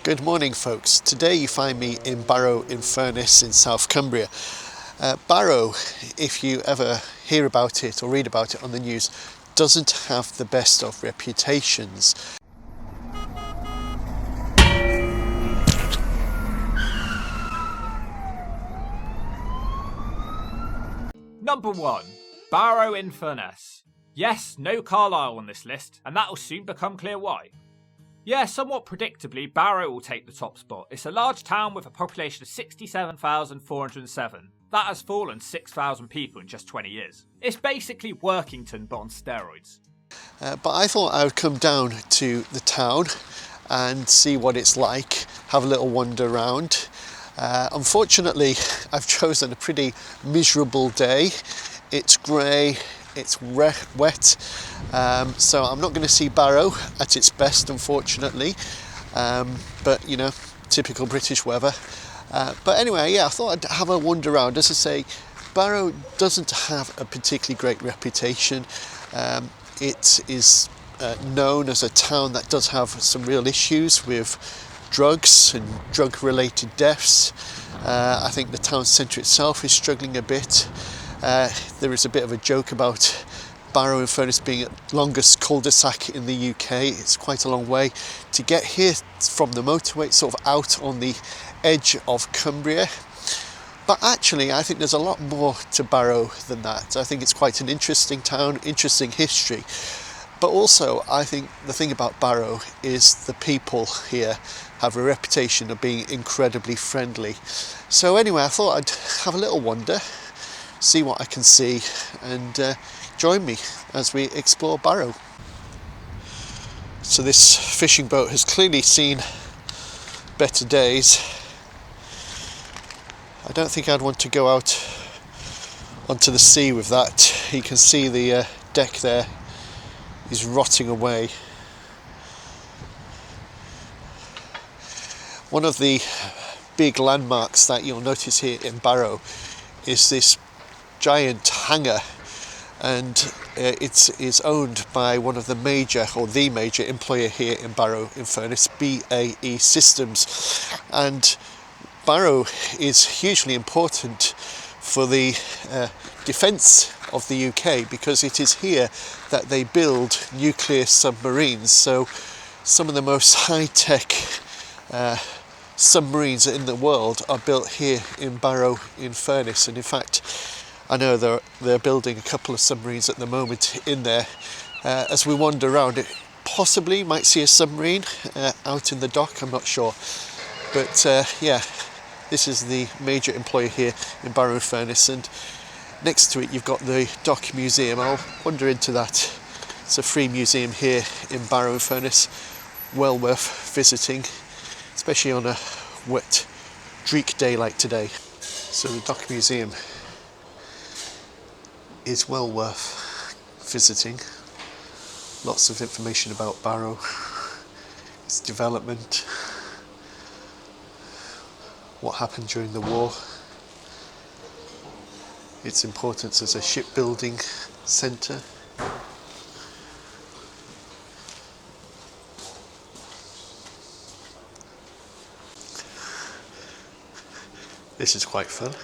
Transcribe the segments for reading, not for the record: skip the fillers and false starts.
Good morning, folks. Today you find me in Barrow in Furness in South Cumbria. Barrow, if you ever hear about it or read about it on the news, doesn't have the best of reputations. Number 1. Barrow in Furness. Yes, no Carlisle on this list, and that'll soon become clear why. Yeah, somewhat predictably, Barrow will take the top spot. It's a large town with a population of 67,407. That has fallen 6,000 people in just 20 years. It's basically Workington but on steroids. But I thought I would come down to the town and see what it's like, have a little wander around. Unfortunately, I've chosen a pretty miserable day. It's grey, it's wet, so I'm not going to see Barrow at its best, unfortunately, but you know, typical British weather. But anyway, yeah, I thought I'd have a wander around. As I say, Barrow doesn't have a particularly great reputation. It is known as a town that does have some real issues with drugs and drug-related deaths. I think the town centre itself is struggling a bit. There is a bit of a joke about Barrow in Furness being the longest cul-de-sac in the UK. It's quite a long way to get here from the motorway. It's sort of out on the edge of Cumbria. But actually, I think there's a lot more to Barrow than that. I think it's quite an interesting town, interesting history. But also, I think the thing about Barrow is the people here have a reputation of being incredibly friendly. So anyway, I thought I'd have a little wander, see what I can see, and join me as we explore Barrow. So this fishing boat has clearly seen better days. I don't think I'd want to go out onto the sea with that. You can see the deck there is rotting away. One of the big landmarks that you'll notice here in Barrow is this giant hangar, and it is owned by one of the major, or the major employer here in Barrow in Furness, BAE Systems. And Barrow is hugely important for the defence of the UK, because it is here that they build nuclear submarines. So some of the most high-tech submarines in the world are built here in Barrow in Furness. And in fact, I know they're building a couple of submarines at the moment in there. As we wander around, it possibly might see a submarine out in the dock, I'm not sure. But yeah, this is the major employer here in Barrow and Furness, and next to it you've got the Dock Museum. I'll wander into that. It's a free museum here in Barrow and Furness, well worth visiting, especially on a wet, dreek day like today. So the Dock Museum is well worth visiting. Lots of information about Barrow, its development, what happened during the war, its importance as a shipbuilding centre. This is quite fun.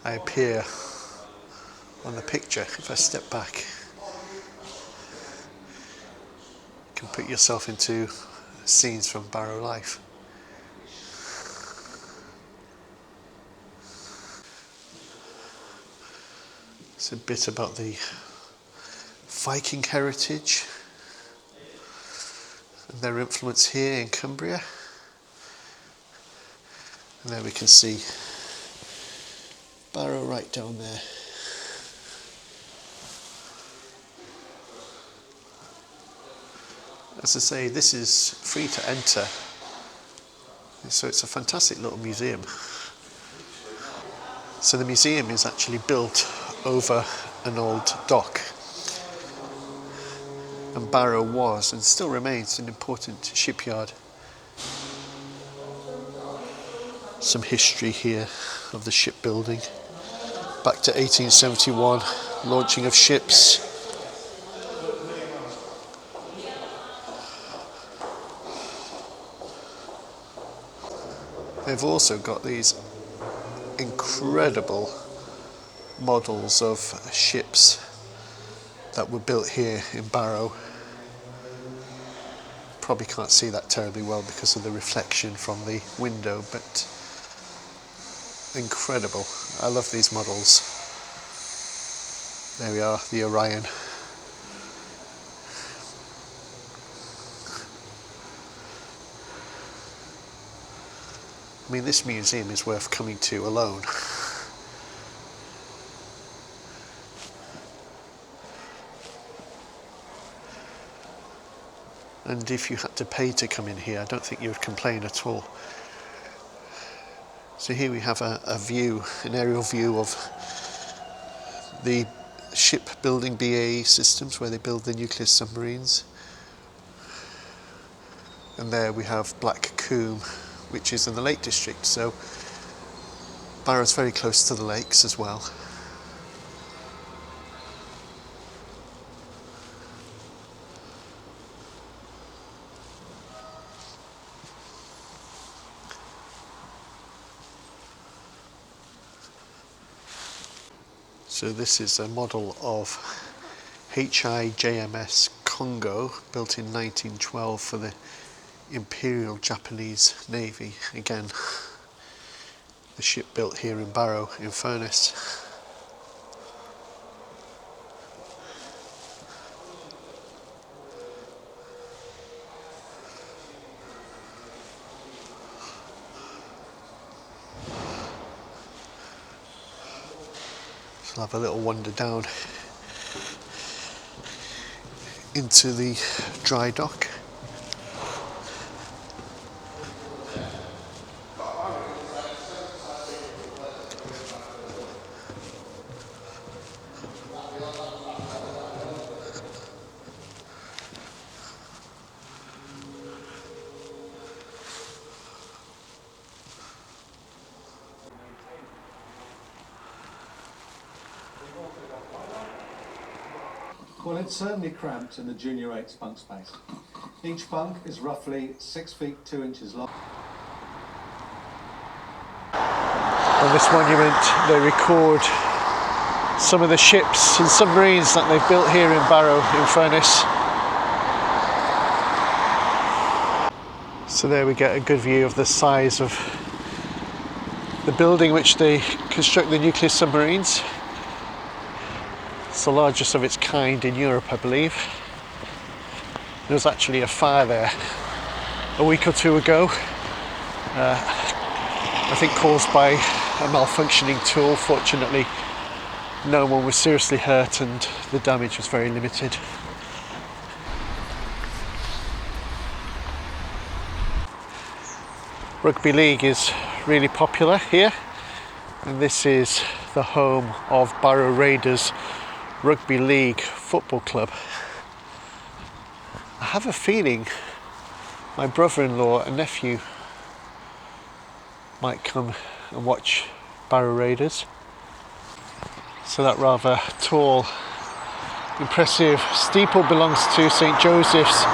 I appear on the picture. If I step back, you can put yourself into scenes from Barrow life. It's a bit about the Viking heritage and their influence here in Cumbria. And there we can see Barrow right down there. As I say, this is free to enter, so it's a fantastic little museum. So the museum is actually built over an old dock, and Barrow was and still remains an important shipyard. Some history here of the shipbuilding, back to 1871, launching of ships. they've also got these incredible models of ships that were built here in Barrow. Probably can't see that terribly well because of the reflection from the window, but incredible. I love these models. There we are, the Orion. I mean, this museum is worth coming to alone. And if you had to pay to come in here, I don't think you would complain at all. So here we have a view, an aerial view of the shipbuilding BAE systems where they build the nuclear submarines. And there we have Black Combe, which is in the Lake District, so Barrow's very close to the lakes as well. So this is a model of HIJMS Congo, built in 1912 for the Imperial Japanese Navy. Again, the ship built here in Barrow in Furness. So I'll have a little wander down into the dry dock. Well, it's certainly cramped in the Junior 8's bunk space. Each bunk is roughly 6 feet 2 inches long. On this monument they record some of the ships and submarines that they've built here in Barrow in Furness. So there we get a good view of the size of the building which they construct the nuclear submarines. It's the largest of its kind in Europe, I believe. There was actually a fire there a week or two ago, I think caused by a malfunctioning tool. Fortunately, no one was seriously hurt and the damage was very limited. Rugby league is really popular here, and this is the home of Barrow Raiders Rugby League Football Club. I have a feeling my brother-in-law and nephew might come and watch Barrow Raiders. So that rather tall, impressive steeple belongs to St. Joseph's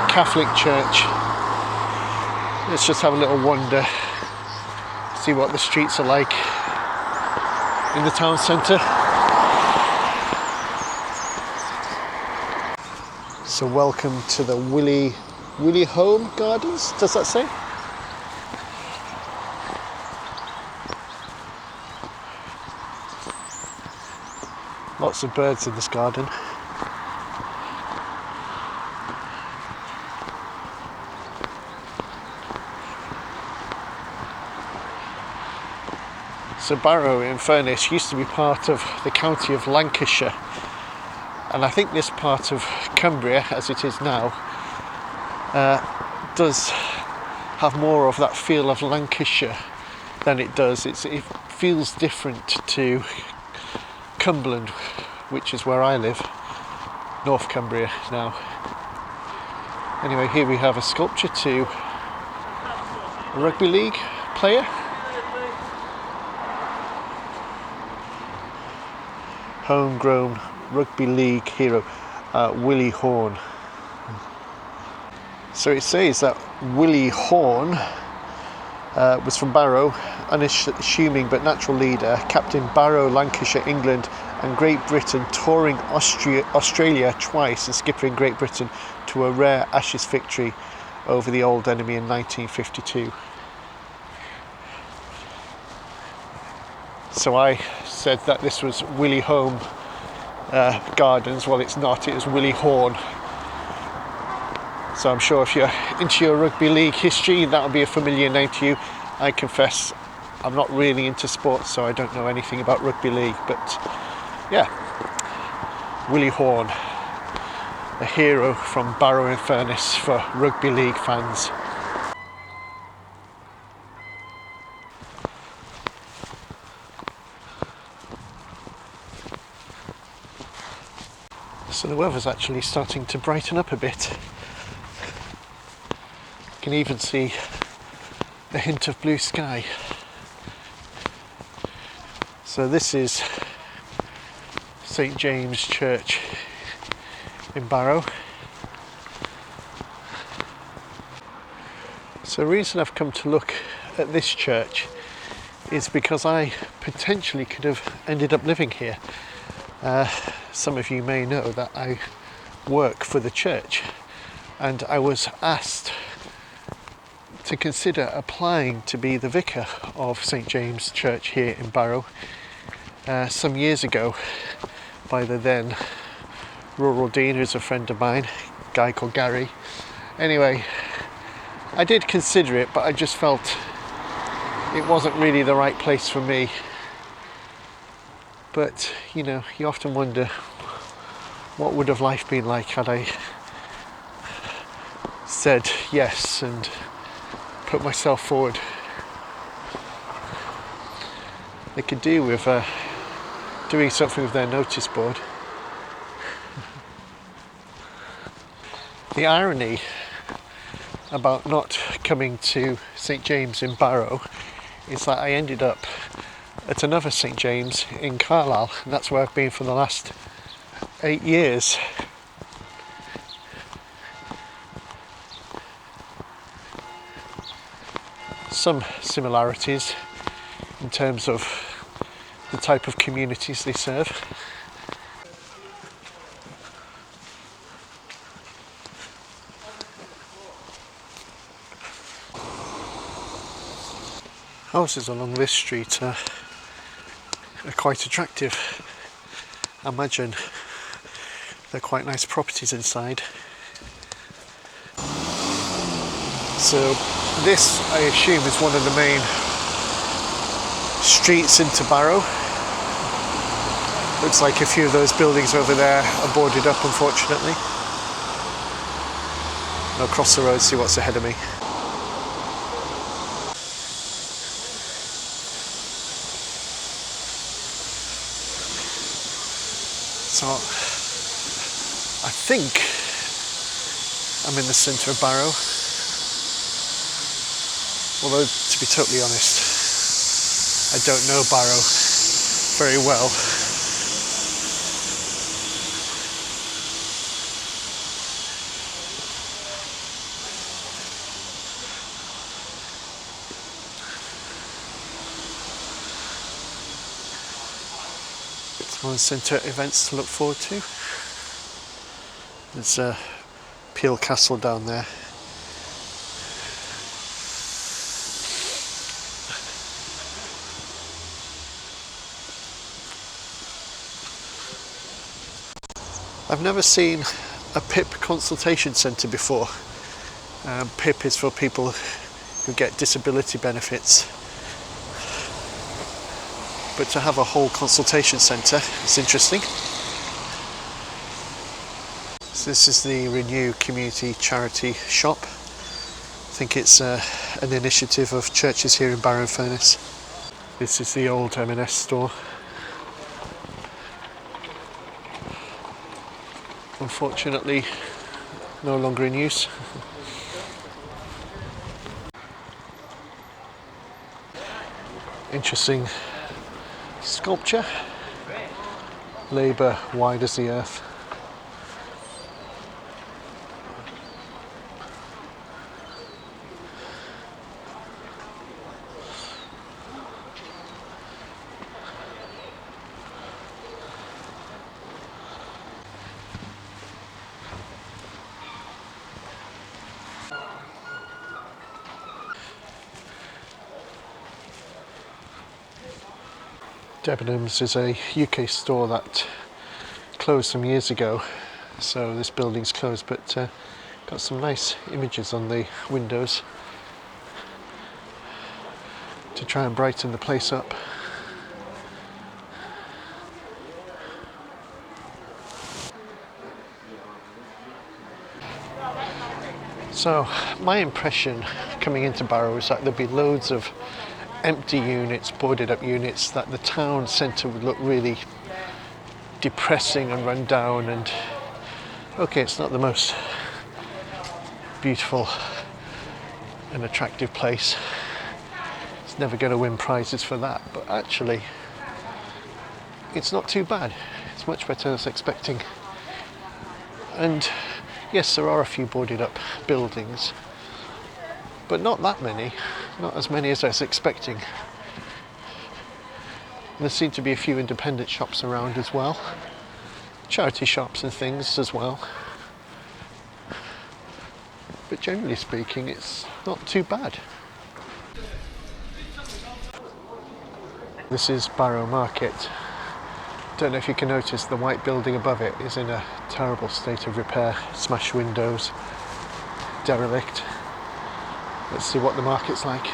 Catholic Church. Let's just have a little wander, see what the streets are like in the town centre. So welcome to the Willie Home Gardens, does that say? Lots of birds in this garden. So Barrow in Furness used to be part of the county of Lancashire, and I think this part of Cumbria, as it is now, does have more of that feel of Lancashire than it does. It feels different to Cumberland, which is where I live, North Cumbria now. Anyway, here we have a sculpture to a rugby league player. Homegrown rugby league hero, Willie Horne. So it says that Willie Horne was from Barrow, unassuming but natural leader, captain Barrow, Lancashire, England and Great Britain, touring Australia twice and skippering Great Britain to a rare Ashes victory over the old enemy in 1952. So I said that this was Willie Home Gardens. Well, it's not, it was Willie Horne. So I'm sure if you're into your rugby league history, that'll be a familiar name to you. I confess I'm not really into sports, so I don't know anything about rugby league, but yeah, Willie Horne, a hero from Barrow and Furness for rugby league fans. So the weather's actually starting to brighten up a bit. You can even see a hint of blue sky. So this is St James Church in Barrow. So the reason I've come to look at this church is because I potentially could have ended up living here. Some of you may know that I work for the church, and I was asked to consider applying to be the vicar of St James Church here in Barrow some years ago by the then rural dean, who's a friend of mine, a guy called Gary. Anyway, I did consider it, but I just felt it wasn't really the right place for me. But you know, you often wonder, what would have life been like had I said yes and put myself forward? They could do with doing something with their notice board. The irony about not coming to St James in Barrow is that I ended up at another St James in Carlisle, and that's where I've been for the last 8 years. Some similarities in terms of the type of communities they serve. Houses along this street are quite attractive. I imagine they're quite nice properties inside. So this, I assume, is one of the main streets into Barrow. Looks like a few of those buildings over there are boarded up, unfortunately. I'll cross the road, see what's ahead of me. So I think I'm in the centre of Barrow. Although, to be totally honest, I don't know Barrow very well. Town centre events to look forward to. There's Peel Castle down there. I've never seen a PIP consultation centre before. PIP is for people who get disability benefits. But to have a whole consultation centre is interesting. So this is the Renew Community Charity Shop. I think it's an initiative of churches here in Barrow and Furness. This is the old M&S store. Unfortunately, no longer in use. Interesting sculpture. Labour wide as the earth. Debenhams is a UK store that closed some years ago, so this building's closed, but got some nice images on the windows to try and brighten the place up. So my impression coming into Barrow is that there'd be loads of empty units, boarded up units, that the town centre would look really depressing and run down, and okay, it's not the most beautiful and attractive place. It's never going to win prizes for that, but actually it's not too bad. It's much better than I was expecting. And yes, there are a few boarded up buildings, but not that many, not as many as I was expecting. There seem to be a few independent shops around as well, charity shops and things as well. But generally speaking, it's not too bad. This is Barrow Market. Don't know if you can notice the white building above it is in a terrible state of repair, smashed windows, derelict. Let's see what the market's like.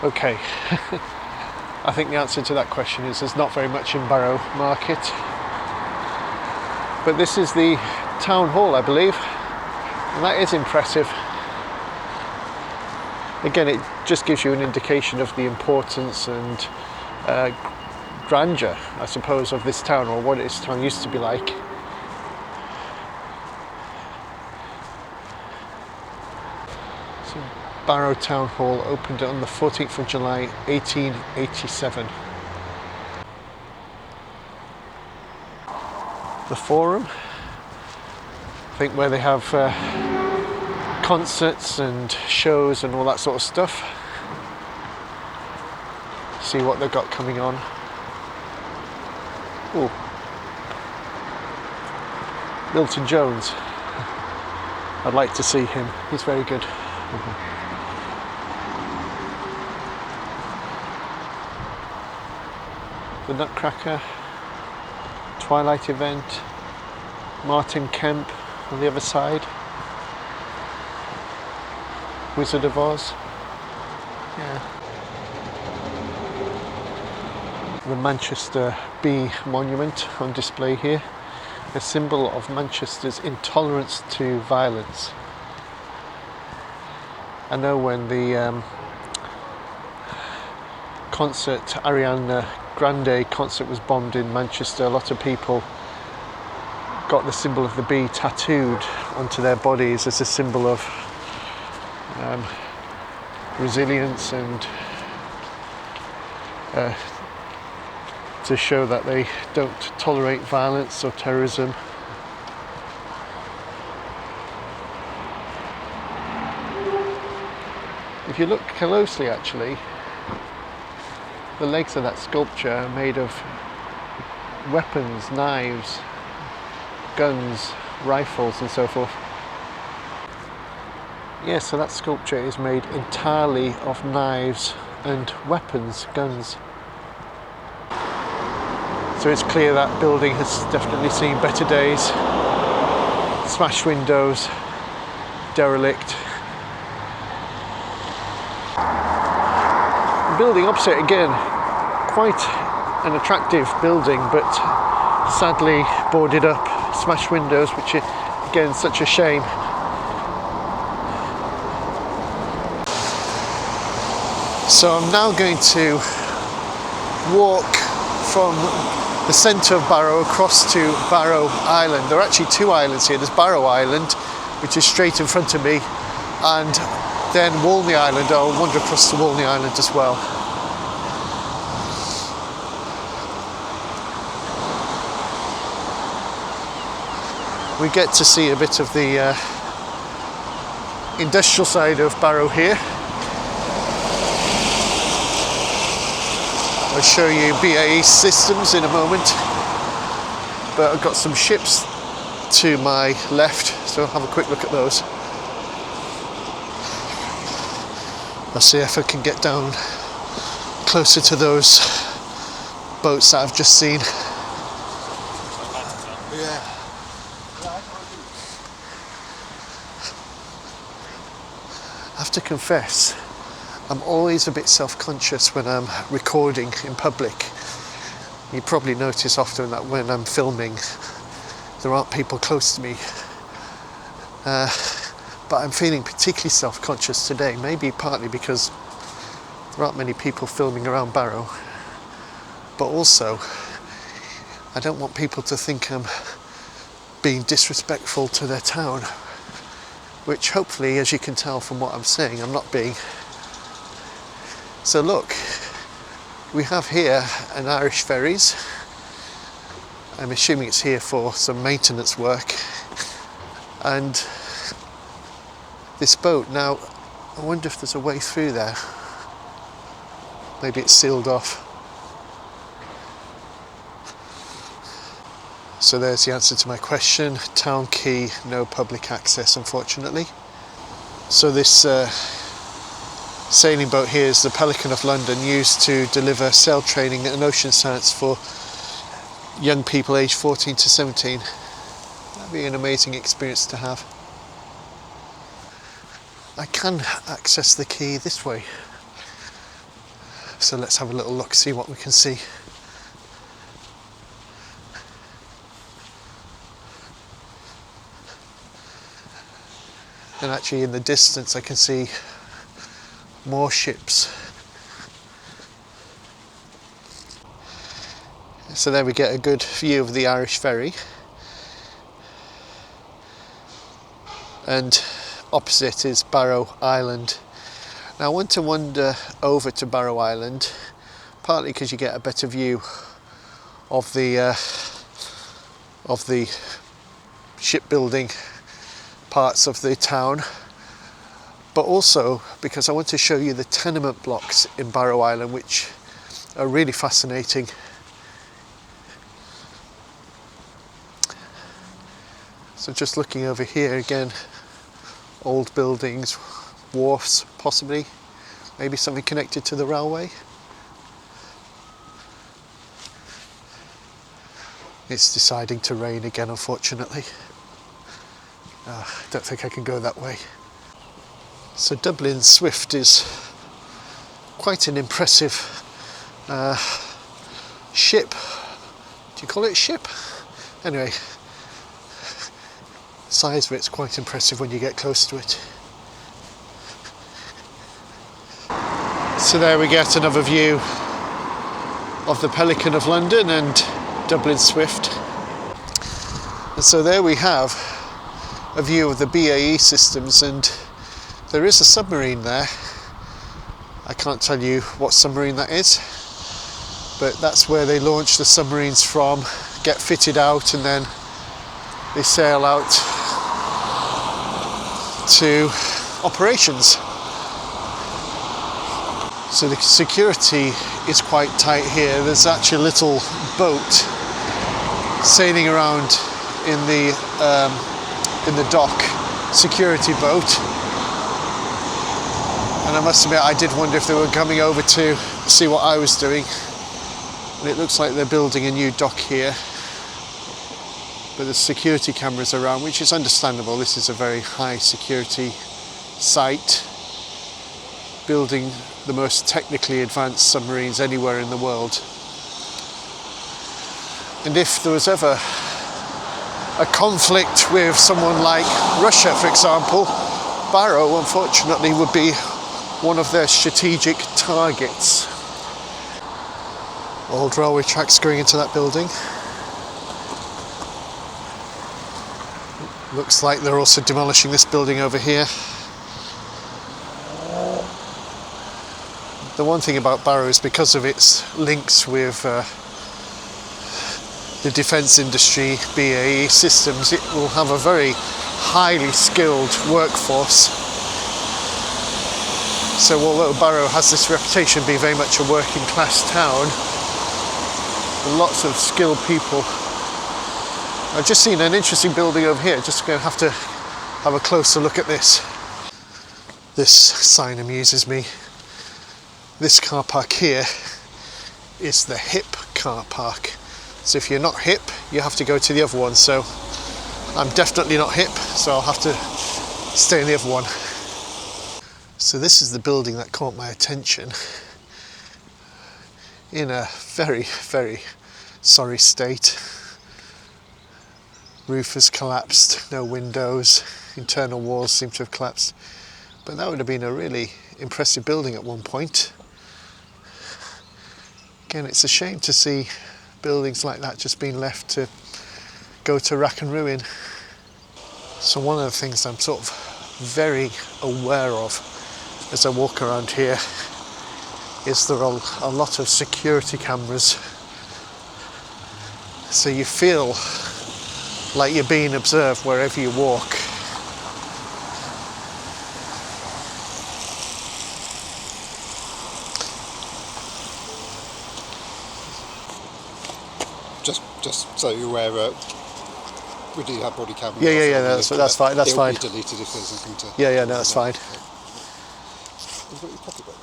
Okay, I think the answer to that question is there's not very much in Barrow Market. But this is the town hall, I believe, and that is impressive. Again, it just gives you an indication of the importance and grandeur, I suppose, of this town, or what this town used to be like. Barrow Town Hall opened on the 14th of July 1887. The Forum, I think, where they have concerts and shows and all that sort of stuff. See what they've got coming on. Ooh. Milton Jones. I'd like to see him, he's very good. The Nutcracker, Twilight event, Martin Kemp on the other side, Wizard of Oz, yeah. The Manchester Bee Monument on display here, a symbol of Manchester's intolerance to violence. I know when the Ariana Grande concert was bombed in Manchester, a lot of people got the symbol of the bee tattooed onto their bodies as a symbol of resilience and to show that they don't tolerate violence or terrorism. If you look closely, actually, the legs of that sculpture are made of weapons, knives, guns, rifles and so forth. Yeah, so that sculpture is made entirely of knives and weapons, guns. So it's clear that building has definitely seen better days. Smashed windows, derelict. The building opposite, again, quite an attractive building, but sadly boarded up, smashed windows, which is again such a shame. So I'm now going to walk from the centre of Barrow across to Barrow Island. There are actually two islands here. There's Barrow Island, which is straight in front of me, and then Walney Island. I'll wander across to Walney Island as well. we get to see a bit of the industrial side of Barrow here. I'll show you BAE systems in a moment, but I've got some ships to my left, so I'll have a quick look at those. I'll see if I can get down closer to those boats that I've just seen. I have to confess, I'm always a bit self-conscious when I'm recording in public. You probably notice often that when I'm filming, there aren't people close to me. But I'm feeling particularly self-conscious today, maybe partly because there aren't many people filming around Barrow, but also I don't want people to think I'm being disrespectful to their town, which hopefully, as you can tell from what I'm saying, I'm not being. So look, we have here an Irish Ferries. I'm assuming it's here for some maintenance work. And this boat, now I wonder if there's a way through there. Maybe it's sealed off. So there's the answer to my question. Town quay, no public access, unfortunately. So this sailing boat here is the Pelican of London, used to deliver sail training and ocean science for young people aged 14 to 17. That'd be an amazing experience to have. I can access the quay this way. So let's have a little look, see what we can see. And actually in the distance I can see more ships. So there we get a good view of the Irish Ferry. And opposite is Barrow Island. Now I want to wander over to Barrow Island, partly because you get a better view of the shipbuilding parts of the town, but also because I want to show you the tenement blocks in Barrow Island, which are really fascinating. So just looking over here again, old buildings, wharfs possibly, maybe something connected to the railway. It's deciding to rain again, unfortunately. I don't think I can go that way. So Dublin Swift is quite an impressive ship. Do you call it a ship? Anyway, the size of it's quite impressive when you get close to it. So there we get another view of the Pelican of London and Dublin Swift. And so there we have a view of the BAE systems, and there is a submarine there. I can't tell you what submarine that is, but that's where they launch the submarines from, get fitted out, and then they sail out to operations. So the security is quite tight here. There's actually a little boat sailing around in the dock, security boat. And I must admit, I did wonder if they were coming over to see what I was doing. And it looks like they're building a new dock here. But there's security cameras around, which is understandable. This is a very high security site, building the most technically advanced submarines anywhere in the world. And if there was ever a conflict with someone like Russia, for example, Barrow, unfortunately, would be one of their strategic targets. Old railway tracks going into that building. Looks like they're also demolishing this building over here. The one thing about Barrow is because of its links with the defence industry, BAE Systems, it will have a very highly skilled workforce. So although Barrow has this reputation of being very much a working class town, lots of skilled people. I've just seen an interesting building over here, just going to have a closer look at this. This sign amuses me. This car park here is the hip car park. So if you're not hip, you have to go to the other one. So I'm definitely not hip, so I'll have to stay in the other one. So this is the building that caught my attention. In a very, very sorry state. Roof has collapsed, no windows, internal walls seem to have collapsed. But that would have been a really impressive building at one point. Again, it's a shame to see buildings like that just being left to go to rack and ruin. So one of the things I'm sort of very aware of as I walk around here is there are a lot of security cameras. So you feel like you're being observed wherever you walk. Just so you're aware, we do have body cameras. Yeah, that's fine. That's fine. It will be deleted if there's anything to. Yeah, no, that's fine. You've got your pocketbook.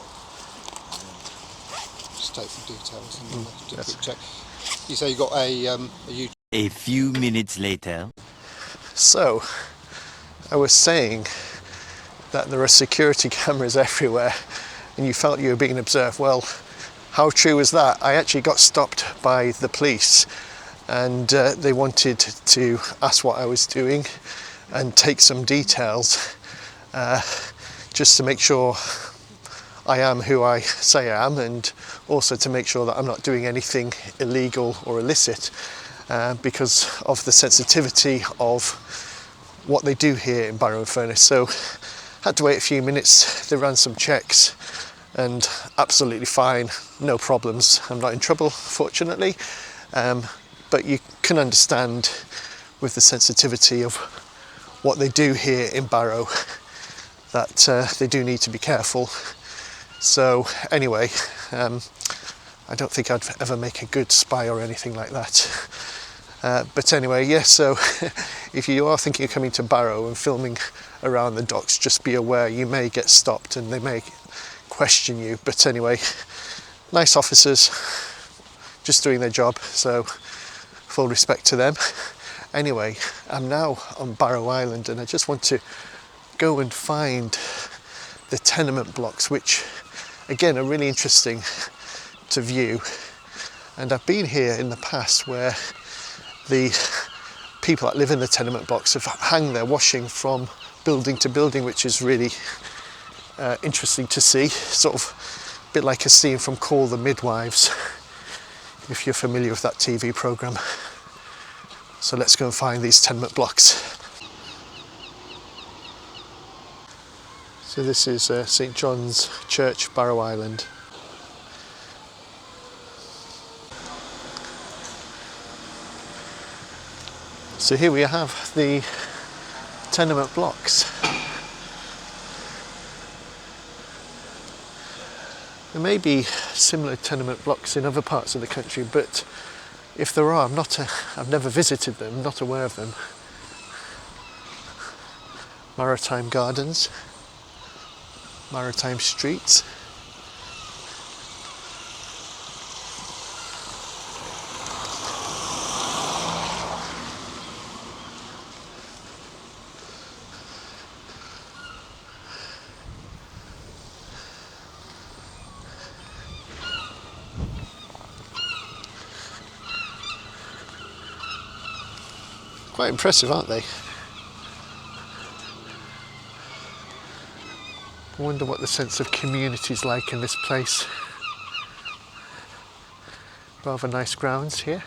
Just take some details and do a quick check. You say you got a YouTube. A few minutes later. So, I was saying that there are security cameras everywhere and you felt you were being observed. Well, how true is that? I actually got stopped by the police and they wanted to ask what I was doing and take some details just to make sure I am who I say I am, and also to make sure that I'm not doing anything illegal or illicit. Because of the sensitivity of what they do here in Barrow and Furness. So had to wait a few minutes, they ran some checks and absolutely fine, no problems. I'm not in trouble, fortunately, but you can understand with the sensitivity of what they do here in Barrow that they do need to be careful. So anyway, I don't think I'd ever make a good spy or anything like that. But anyway, yes, so if you are thinking of coming to Barrow and filming around the docks, just be aware you may get stopped and they may question you. But anyway, nice officers, just doing their job, so full respect to them. Anyway, I'm now on Barrow Island and I just want to go and find the tenement blocks, which again are really interesting to view. And I've been here in the past where the people that live in the tenement blocks have hung their washing from building to building, which is really interesting to see. Sort of a bit like a scene from Call the Midwives, if you're familiar with that TV programme. So let's go and find these tenement blocks. So this is St John's Church, Barrow Island. So here we have the tenement blocks. There may be similar tenement blocks in other parts of the country, but if there are, I've never visited them, not aware of them. Maritime Gardens, Maritime Streets. Quite impressive, aren't they? I wonder what the sense of community is like in this place. Rather nice grounds here.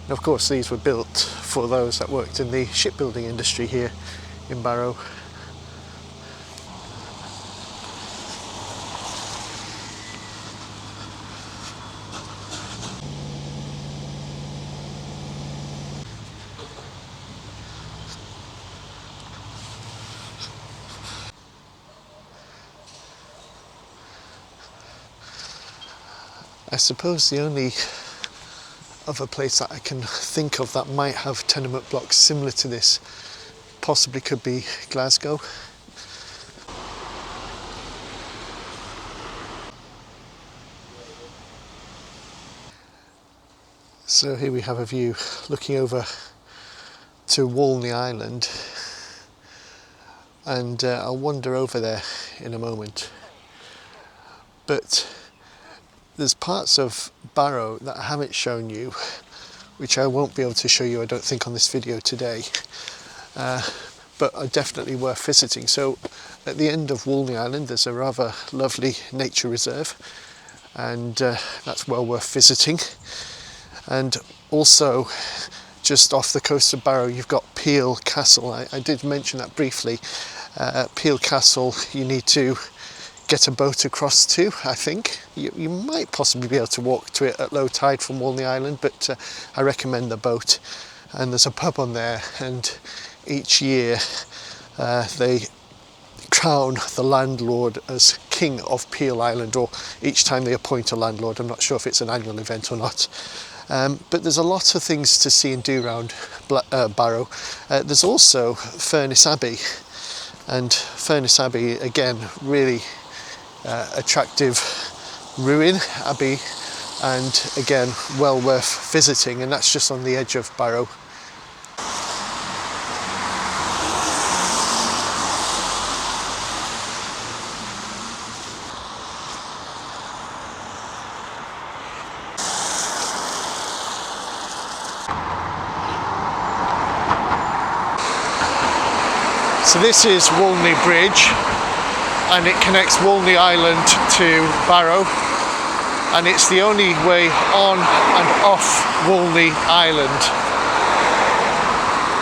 And of course these were built for those that worked in the shipbuilding industry here in Barrow. I suppose the only other place that I can think of that might have tenement blocks similar to this possibly could be Glasgow. So here we have a view looking over to Walney Island, and I'll wander over there in a moment. But there's parts of Barrow that I haven't shown you, which I won't be able to show you, I don't think, on this video today, but are definitely worth visiting. So at the end of Walney Island there's a rather lovely nature reserve, and that's well worth visiting. And also just off the coast of Barrow you've got Peel Castle. I did mention that briefly. Peel Castle you need to get a boat across to, I think. You might possibly be able to walk to it at low tide from Walney Island, but I recommend the boat. And there's a pub on there, and each year they crown the landlord as King of Peel Island, or each time they appoint a landlord. I'm not sure if it's an annual event or not. But there's a lot of things to see and do around Barrow. There's also Furness Abbey, and Furness Abbey, again, really attractive ruin abbey, and again well worth visiting, and that's just on the edge of Barrow. So this is Walney Bridge, and it connects Walney Island to Barrow, and it's the only way on and off Walney Island.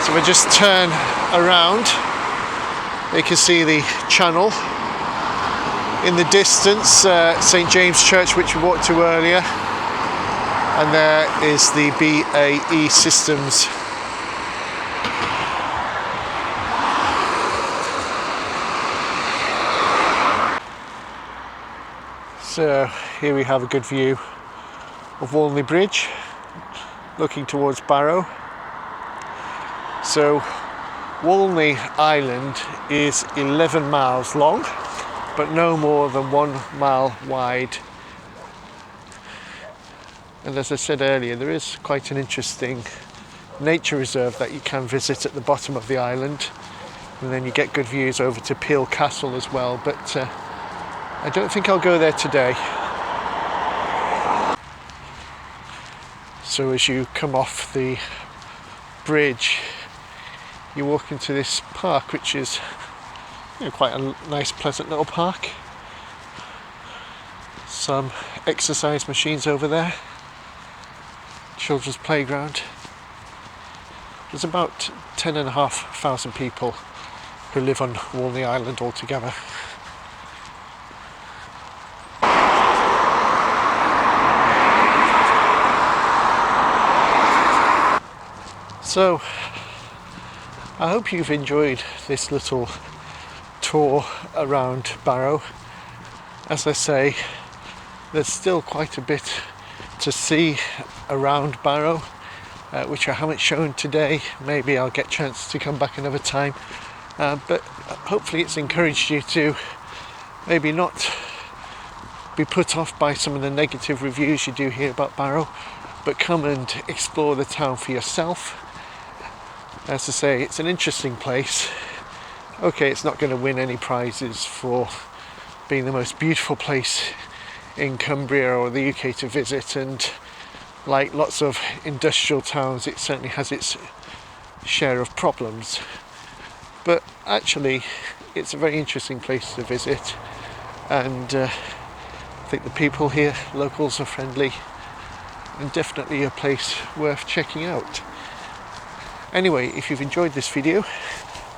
So we just turn around, you can see the channel. In the distance, St James Church, which we walked to earlier, and there is the BAE Systems. So here we have a good view of Walney Bridge looking towards Barrow. So Walney Island is 11 miles long, but no more than 1 mile wide. And as I said earlier, there is quite an interesting nature reserve that you can visit at the bottom of the island, and then you get good views over to Peel Castle as well, but I don't think I'll go there today. So as you come off the bridge, you walk into this park, which is, you know, quite a nice, pleasant little park. Some exercise machines over there. Children's playground. There's about 10,500 people who live on Walney Island altogether. So, I hope you've enjoyed this little tour around Barrow. As I say, there's still quite a bit to see around Barrow, which I haven't shown today. Maybe I'll get a chance to come back another time, but hopefully it's encouraged you to maybe not be put off by some of the negative reviews you do hear about Barrow, but come and explore the town for yourself. As I say, it's an interesting place. Okay, it's not going to win any prizes for being the most beautiful place in Cumbria or the UK to visit, and like lots of industrial towns, it certainly has its share of problems. But actually, it's a very interesting place to visit, and I think the people here, locals, are friendly, and definitely a place worth checking out. Anyway, if you've enjoyed this video,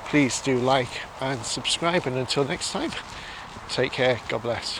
please do like and subscribe, and until next time, take care, God bless.